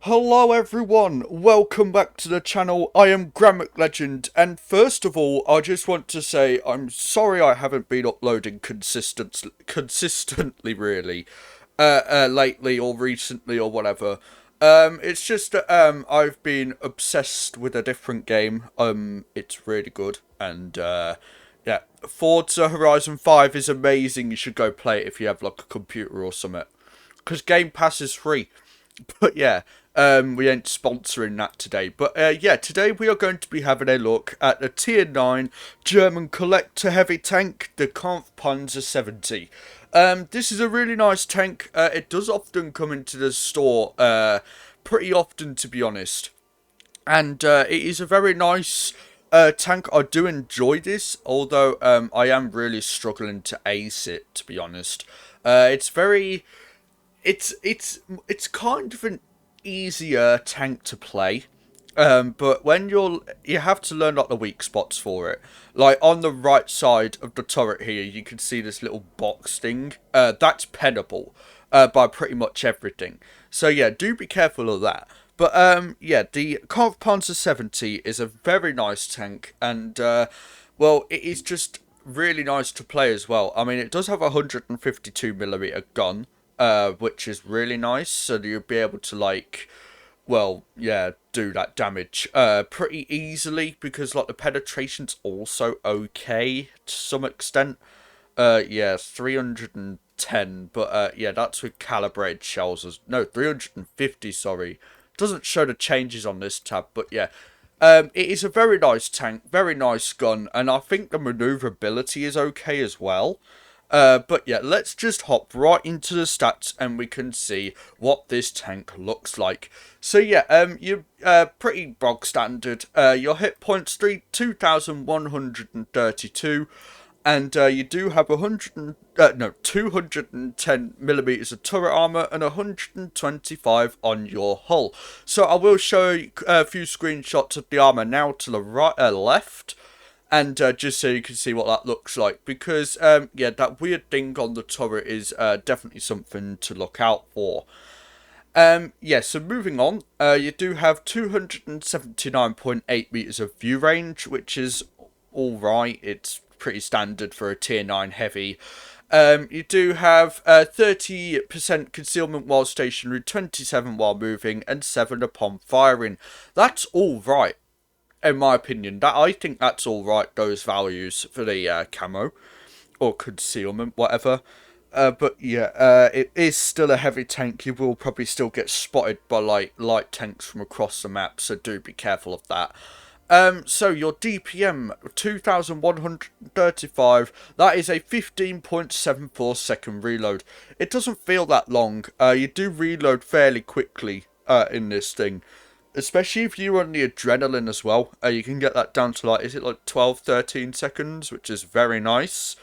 Hello everyone, welcome back to the channel. I am GrandMcLegend, and first of all, I just want to say I'm sorry I haven't been uploading consistently really, lately or recently or whatever. It's just that I've been obsessed with a different game. It's really good, and yeah, Forza Horizon 5 is amazing. You should go play it if you have like a computer or something, because Game Pass is free. But yeah, we ain't sponsoring that today. But yeah, today we are going to be having a look at the Tier 9 German collector heavy tank, the Kampfpanzer 70. This is a really nice tank. It does often come into the store, pretty often to be honest. And it is a very nice tank. I do enjoy this, although I am really struggling to ace it, to be honest. It's very it's kind of an easier tank to play. But when you have to learn like the weak spots for it. Like on the right side of the turret here, you can see this little box thing. That's pennable by pretty much everything. So yeah, do be careful of that. But yeah, the Kampfpanzer 70 is a very nice tank, and well, it is just really nice to play as well. I mean, it does have a 152mm gun, which is really nice. So you'll be able to like, well, yeah, do that damage pretty easily because like the penetration's also okay to some extent. Yeah, 310, but yeah, that's with calibrated shells. No, 350. Sorry, doesn't show the changes on this tab, but yeah. It is a very nice tank, very nice gun, and I think the maneuverability is okay as well. But yeah, let's just hop right into the stats and we can see what this tank looks like. So yeah, you're pretty bog standard. Your hit points 2,132, and you do have 210 millimeters of turret armor and 125 on your hull. So I will show you a few screenshots of the armor now to the right, left, and just so you can see what that looks like, because yeah, that weird thing on the turret is definitely something to look out for. Yeah, so moving on, you do have 279.8 meters of view range, which is alright. It's pretty standard for a tier 9 heavy. You do have 30% concealment while stationary, 27 while moving, and 7 upon firing. That's alright, in my opinion. That I think that's all right. Those values for the camo or concealment, whatever. But yeah, it is still a heavy tank. You will probably still get spotted by like light tanks from across the map, so do be careful of that. So your DPM 2135. That is a 15.74 second reload. It doesn't feel that long. You do reload fairly quickly in this thing. Especially if you're on the adrenaline as well. You can get that down to like, is it like 12, 13 seconds, which is very nice.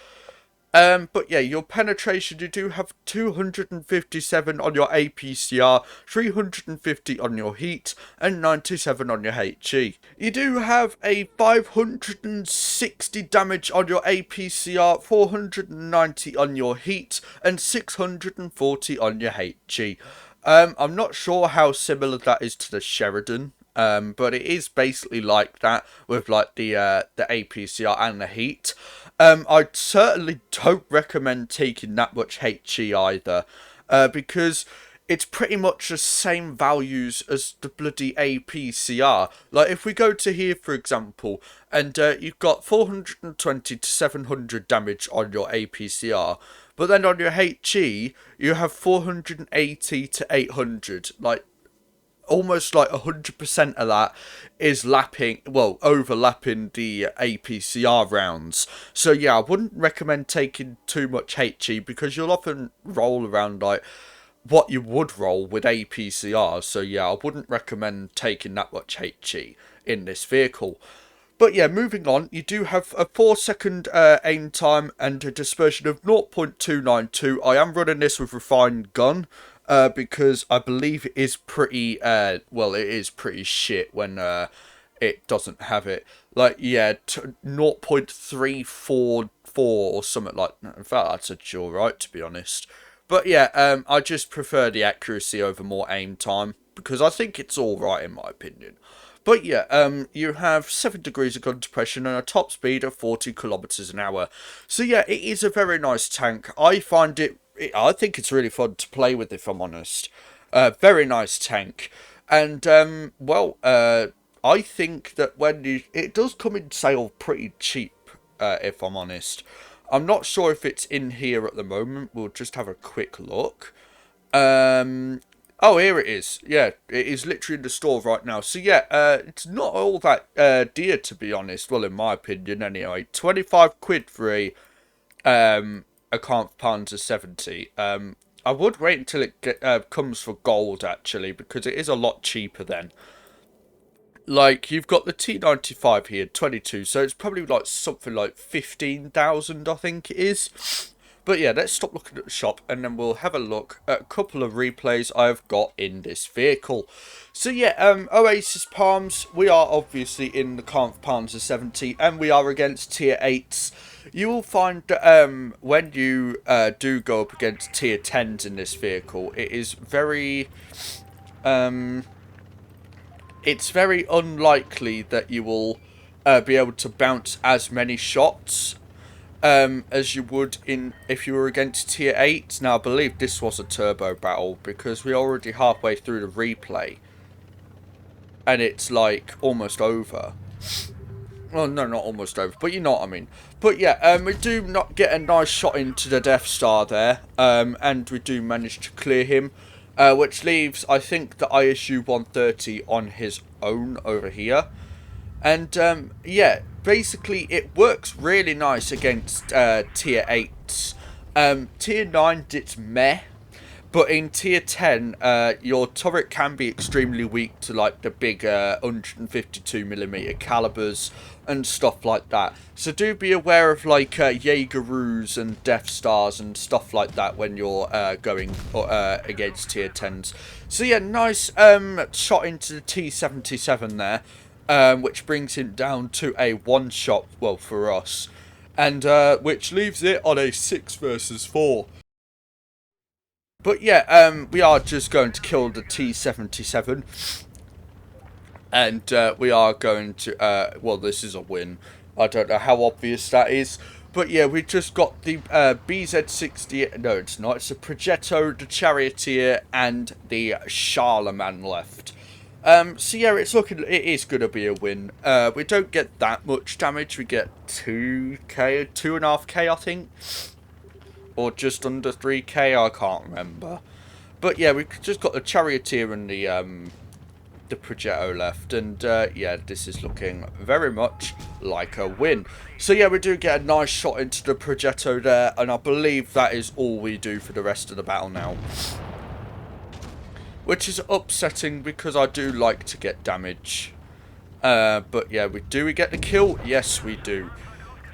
But yeah, your penetration, you do have 257 on your APCR, 350 on your heat, and 97 on your HE. You do have a 560 damage on your APCR, 490 on your heat, and 640 on your HE. I'm not sure how similar that is to the Sheridan. But it is basically like that with like the APCR and the heat. I certainly don't recommend taking that much HE either, because it's pretty much the same values as the bloody APCR. Like if we go to here, for example, and you've got 420 to 700 damage on your APCR, but then on your HE you have 480 to 800. Like almost like 100% of that is overlapping the APCR rounds. So yeah, I wouldn't recommend taking too much HE because you'll often roll around like what you would roll with APCR. So yeah, I wouldn't recommend taking that much HE in this vehicle. But yeah, moving on, you do have a 4 second aim time and a dispersion of 0.292. I am running this with refined gun, because I believe it is pretty, well, it is pretty shit when it doesn't have it. Like, yeah, 0.344 or something like that. In fact, that's actually alright, to be honest. But yeah, I just prefer the accuracy over more aim time. because I think it's alright in my opinion. But yeah, you have 7 degrees of gun depression and a top speed of 40 kilometers an hour. So yeah, it is a very nice tank. I think it's really fun to play with, if I'm honest. Very nice tank. And, I think that it does come in sale pretty cheap, if I'm honest. I'm not sure if it's in here at the moment. We'll just have a quick look. Oh, here it is. Yeah, it is literally in the store right now. So yeah, it's not all that dear, to be honest. Well, in my opinion, anyway. 25 quid for a Conf Panzer 70. I would wait until it comes for gold, actually, because it is a lot cheaper then. Like, you've got the T95 here, 22, so it's probably like something like 15,000, I think it is. But yeah, let's stop looking at the shop, and then we'll have a look at a couple of replays I've got in this vehicle. So yeah, Oasis Palms, we are obviously in the Conf Panzer 70, and we are against tier 8s. You will find that when you do go up against tier 10s in this vehicle, it is very... it's very unlikely that you will be able to bounce as many shots as you would if you were against tier 8. Now, I believe this was a turbo battle because we're already halfway through the replay. And it's like almost over. Well, no, not almost over, but you know what I mean. But yeah, we do not get a nice shot into the Death Star there. And we do manage to clear him. Which leaves, I think, the ISU 130 on his own over here. And, yeah, basically, it works really nice against tier 8s. Tier 9, it's meh. But in tier 10, your turret can be extremely weak to, like, the big 152mm calibers and stuff like that. So do be aware of, like, Jaegeroos and Death Stars and stuff like that when you're going against tier 10s. So yeah, nice shot into the T77 there, which brings him down to a one-shot, well, for us. And which leaves it on a 6 versus 4. But yeah, we are just going to kill the T77. And we are going to, well, this is a win. I don't know how obvious that is. But yeah, we just got the BZ60, no it's not, it's the Progetto, the Charioteer, and the Charlemagne left. So yeah, it is going to be a win. We don't get that much damage, we get 2k, 2.5k I think. Or just under 3k, I can't remember. But yeah, we've just got the Charioteer and the Progetto left. And yeah, this is looking very much like a win. So yeah, we do get a nice shot into the Progetto there. And I believe that is all we do for the rest of the battle now. Which is upsetting because I do like to get damage. But yeah, we get the kill? Yes, we do.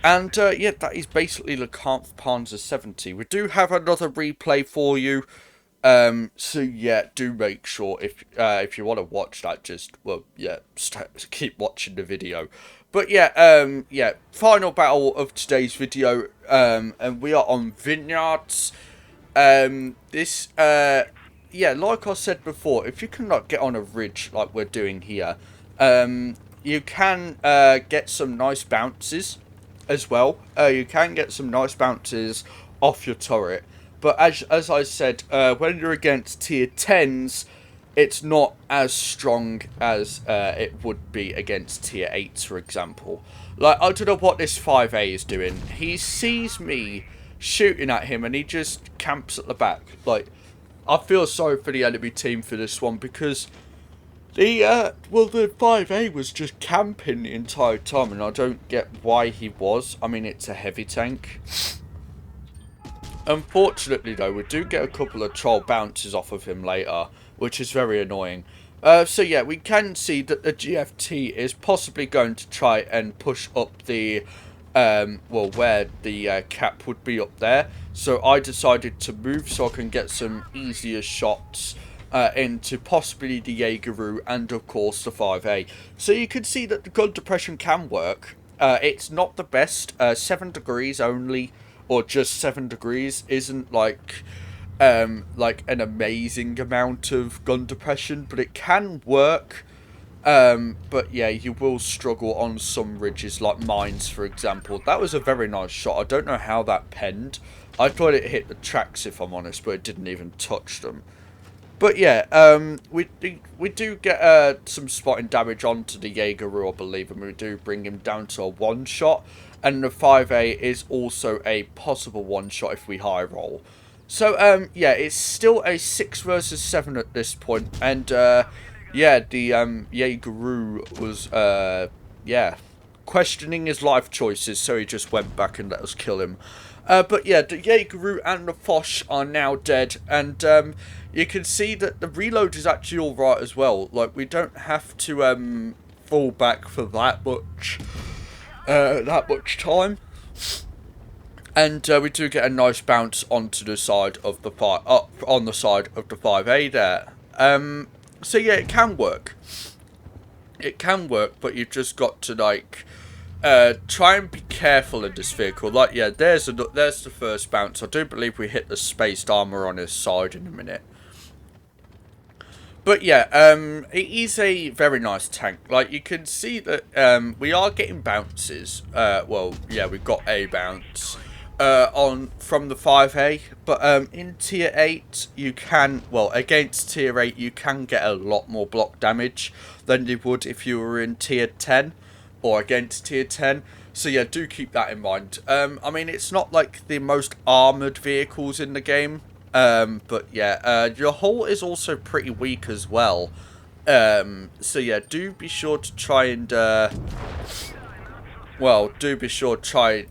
And, yeah, that is basically the Conf Panzer 70. We do have another replay for you. So, yeah, do make sure, if you want to watch that, just, well, yeah, keep watching the video. But, yeah, yeah, final battle of today's video. And we are on Vineyards. Yeah, like I said before, if you can, like, get on a ridge like we're doing here, you can, get some nice bounces as well. You can get some nice bounces off your turret, but as I said, when you're against tier 10s, it's not as strong as it would be against tier 8s, for example. Like, I don't know what this 5A is doing. He sees me shooting at him and he just camps at the back. Like, I feel sorry for the enemy team for this one because the 5A was just camping the entire time, and I don't get why he was. I mean, it's a heavy tank. Unfortunately, though, we do get a couple of troll bounces off of him later, which is very annoying. So yeah, we can see that the GFT is possibly going to try and push up the, well, where the cap would be up there. So I decided to move so I can get some easier shots into possibly the Jaegeroo and of course the 5A. So you can see that the gun depression can work. It's not the best. 7 degrees only, or just 7 degrees, isn't like like an amazing amount of gun depression, but it can work. But yeah, you will struggle on some ridges, like mines, for example. That was a very nice shot. I don't know how that penned. I thought it hit the tracks, if I'm honest, but it didn't even touch them. But yeah, we do get some spotting damage onto the Jaeger, I believe, and we do bring him down to a one-shot. And the 5A is also a possible one-shot if we high roll. So, yeah, it's still a 6 versus 7 at this point. And, yeah, the Jaeger was, yeah, questioning his life choices, so he just went back and let us kill him. But yeah, the Jaeger and the Foch are now dead, and you can see that the reload is actually alright as well. Like, we don't have to fall back for that much time. And we do get a nice bounce onto the side of the on the side of the 5A there. So yeah, it can work. It can work, but you've just got to like try and be careful in this vehicle. Like, yeah, there's the first bounce. I do believe we hit the spaced armor on his side in a minute. But yeah, it is a very nice tank. Like, you can see that we are getting bounces. Well, yeah, we've got a bounce from the 5A, but in tier 8 you can, well, against tier 8 you can get a lot more block damage than you would if you were in tier 10 or against tier 10. So yeah, do keep that in mind. I mean, it's not like the most armoured vehicles in the game, but yeah, your hull is also pretty weak as well. So yeah, do be sure to try and well, do be sure to try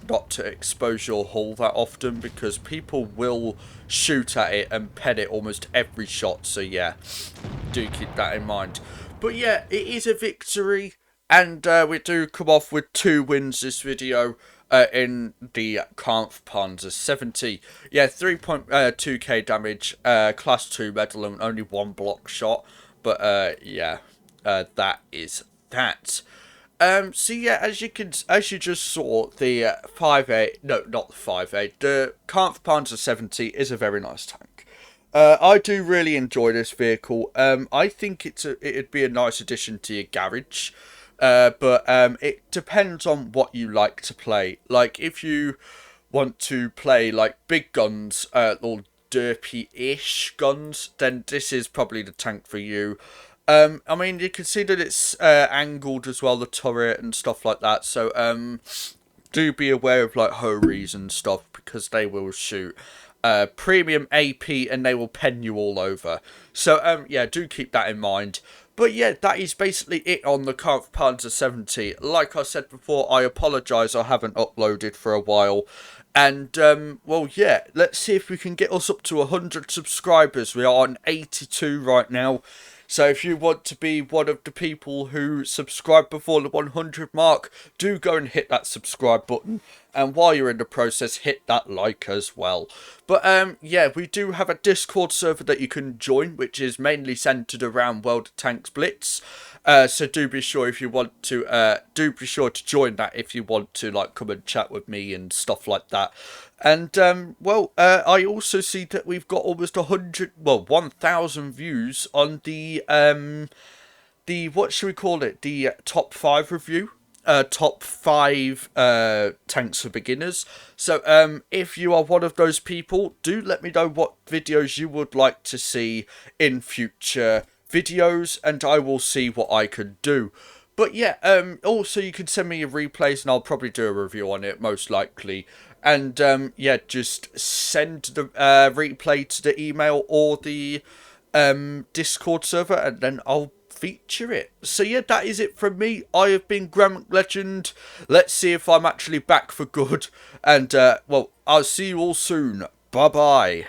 not to expose your hull that often, because people will shoot at it and pen it almost every shot. So yeah, do keep that in mind. But yeah, it is a victory, and we do come off with 2 wins this video in the Kampfpanzer 70. Yeah, 3.2k damage, class 2 medal, and only 1 block shot. But yeah, that is that. So yeah, as you just saw, the 5A, no, not the 5A, the Kampfpanzer 70 is a very nice tank. I do really enjoy this vehicle. I think it'd be a nice addition to your garage. But it depends on what you like to play. Like, if you want to play like big guns, or derpy-ish guns, then this is probably the tank for you. I mean, you can see that it's angled as well, the turret and stuff like that. So do be aware of like Hories and stuff, because they will shoot premium AP and they will pen you all over. So yeah, do keep that in mind. But yeah, that is basically it on the Kampfpanzer 70. Like I said before, I apologise, I haven't uploaded for a while. And, well, yeah, let's see if we can get us up to 100 subscribers. We are on 82 right now. So if you want to be one of the people who subscribe before the 100 mark, do go and hit that subscribe button. And while you're in the process, hit that like as well. But yeah, we do have a Discord server that you can join, which is mainly centered around World of Tanks Blitz. So do be sure if you want to, do be sure to join that if you want to, like, come and chat with me and stuff like that. And, well, I also see that we've got almost 1,000 views on the, what should we call it? The top 5 review. Top 5 tanks for beginners. So if you are one of those people, do let me know what videos you would like to see in future videos, and I will see what I can do. But yeah, also you can send me your replays and I'll probably do a review on it, most likely. And yeah, just send the replay to the email or the Discord server, and then I'll feature it. So yeah, that is it from me. I have been GrandMcLegend. Let's see if I'm actually back for good. And well, I'll see you all soon. Bye bye.